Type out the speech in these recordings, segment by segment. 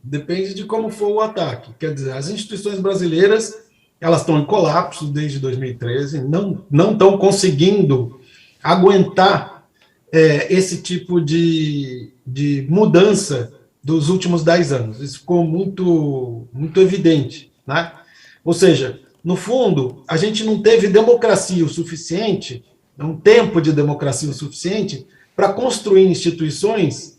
Depende de como for o ataque. Quer dizer, as instituições brasileiras, elas estão em colapso desde 2013, não estão conseguindo aguentar esse tipo de mudança dos últimos 10 anos. Isso ficou muito evidente, né? Ou seja, no fundo, a gente não teve democracia o suficiente, um tempo de democracia o suficiente para construir instituições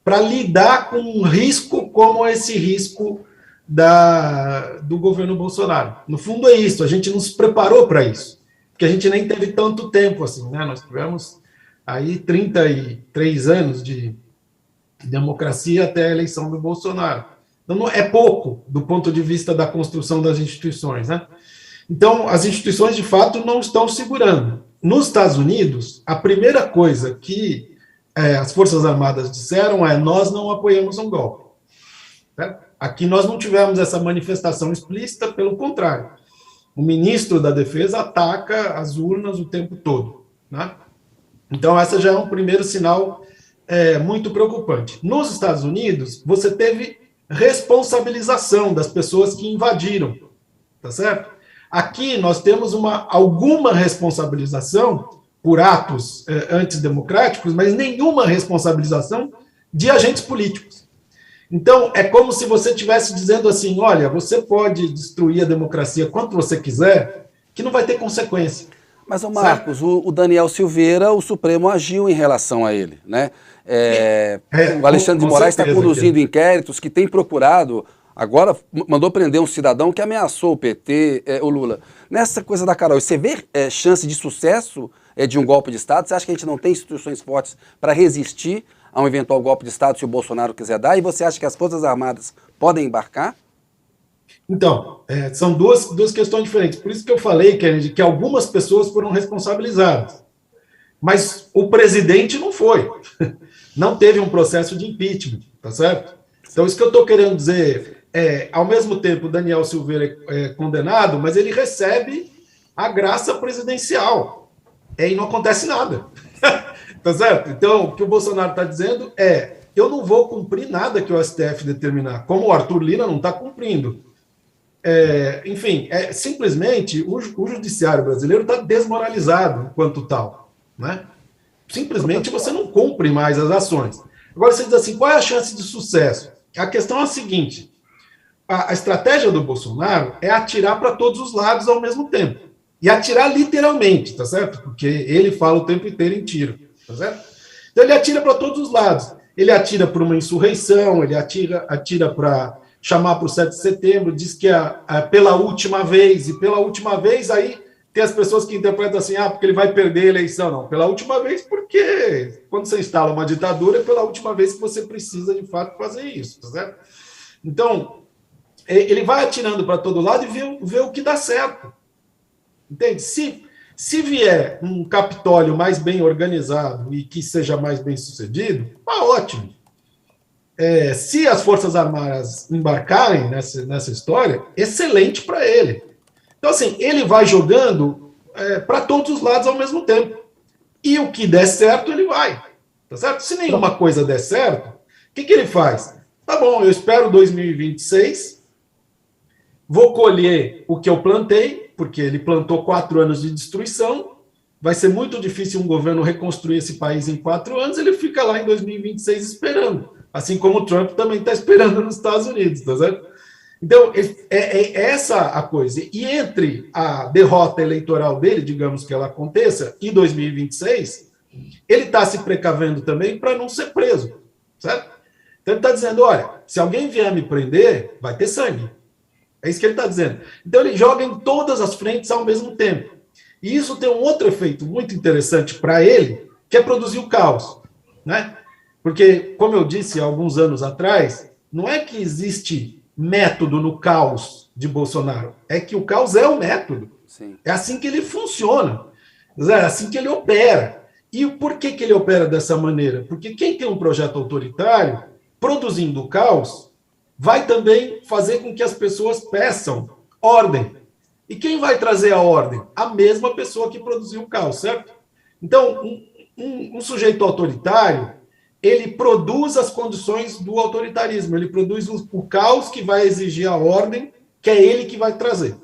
para lidar com um risco como esse risco do governo Bolsonaro. No fundo é isso, a gente não se preparou para isso, porque a gente nem teve tanto tempo assim, né? Nós tivemos aí 33 anos de democracia até a eleição do Bolsonaro. Então, não, é pouco do ponto de vista da construção das instituições, né? Então, as instituições, de fato, não estão segurando. Nos Estados Unidos, a primeira coisa que as Forças Armadas disseram é: nós não apoiamos um golpe. Né? Aqui nós não tivemos essa manifestação explícita, pelo contrário. O ministro da Defesa ataca as urnas o tempo todo. Né? Então, essa já é um primeiro sinal muito preocupante. Nos Estados Unidos, você teve responsabilização das pessoas que invadiram, tá certo? Aqui nós temos alguma responsabilização por atos antidemocráticos, mas nenhuma responsabilização de agentes políticos. Então, é como se você estivesse dizendo assim: olha, você pode destruir a democracia quanto você quiser, que não vai ter consequência. Mas, Marcos, o Daniel Silveira, o Supremo agiu em relação a ele, né? O Alexandre de Moraes está conduzindo inquéritos que tem procurado, agora mandou prender um cidadão que ameaçou o PT, o Lula. Nessa coisa da Carol, você vê chance de sucesso de um golpe de Estado? Você acha que a gente não tem instituições fortes para resistir a um eventual golpe de Estado se o Bolsonaro quiser dar? E você acha que as Forças Armadas podem embarcar? Então, são duas questões diferentes. Por isso que eu falei, Kennedy, que algumas pessoas foram responsabilizadas. Mas o presidente não foi. Não teve um processo de impeachment, tá certo? Então, isso que eu estou querendo dizer ao mesmo tempo, o Daniel Silveira é condenado, mas ele recebe a graça presidencial. E não acontece nada. Tá certo? Então, o que o Bolsonaro está dizendo eu não vou cumprir nada que o STF determinar, como o Arthur Lira não está cumprindo. Enfim, simplesmente o judiciário brasileiro está desmoralizado enquanto tal, né? Simplesmente você não cumpre mais as ações. Agora você diz assim: qual é a chance de sucesso? A questão é a seguinte: a estratégia do Bolsonaro é atirar para todos os lados ao mesmo tempo. E atirar literalmente, tá certo? Porque ele fala o tempo inteiro em tiro, tá certo? Então ele atira para todos os lados. Ele atira para uma insurreição, ele atira para chamar para o 7 de setembro, diz que pela última vez, e pela última vez aí tem as pessoas que interpretam assim: porque ele vai perder a eleição. Não, pela última vez, porque quando você instala uma ditadura, é pela última vez que você precisa, de fato, fazer isso, tá certo? Então, ele vai atirando para todo lado e vê o que dá certo. Entende? Se vier um Capitólio mais bem organizado e que seja mais bem sucedido, ótimo. Se as Forças Armadas embarcarem nessa história, excelente para ele. Então, assim, ele vai jogando para todos os lados ao mesmo tempo. E o que der certo, ele vai. Tá certo? Se nenhuma coisa der certo, o que ele faz? Tá bom, eu espero 2026, vou colher o que eu plantei, porque ele plantou 4 anos de destruição, vai ser muito difícil um governo reconstruir esse país em 4 anos, ele fica lá em 2026 esperando. Assim como o Trump também está esperando nos Estados Unidos, tá certo? Então, essa a coisa. E entre a derrota eleitoral dele, digamos que ela aconteça, e 2026, ele está se precavendo também para não ser preso, certo? Então, ele está dizendo: olha, se alguém vier me prender, vai ter sangue. É isso que ele está dizendo. Então, ele joga em todas as frentes ao mesmo tempo. E isso tem um outro efeito muito interessante para ele, que é produzir o caos, né? Porque, como eu disse há alguns anos atrás, não é que existe método no caos de Bolsonaro, é que o caos é o método. Sim. É assim que ele funciona, é assim que ele opera. E por que ele opera dessa maneira? Porque quem tem um projeto autoritário, produzindo o caos, vai também fazer com que as pessoas peçam ordem. E quem vai trazer a ordem? A mesma pessoa que produziu o caos, certo? Então, um sujeito autoritário, ele produz as condições do autoritarismo, ele produz o caos que vai exigir a ordem, que é ele que vai trazer.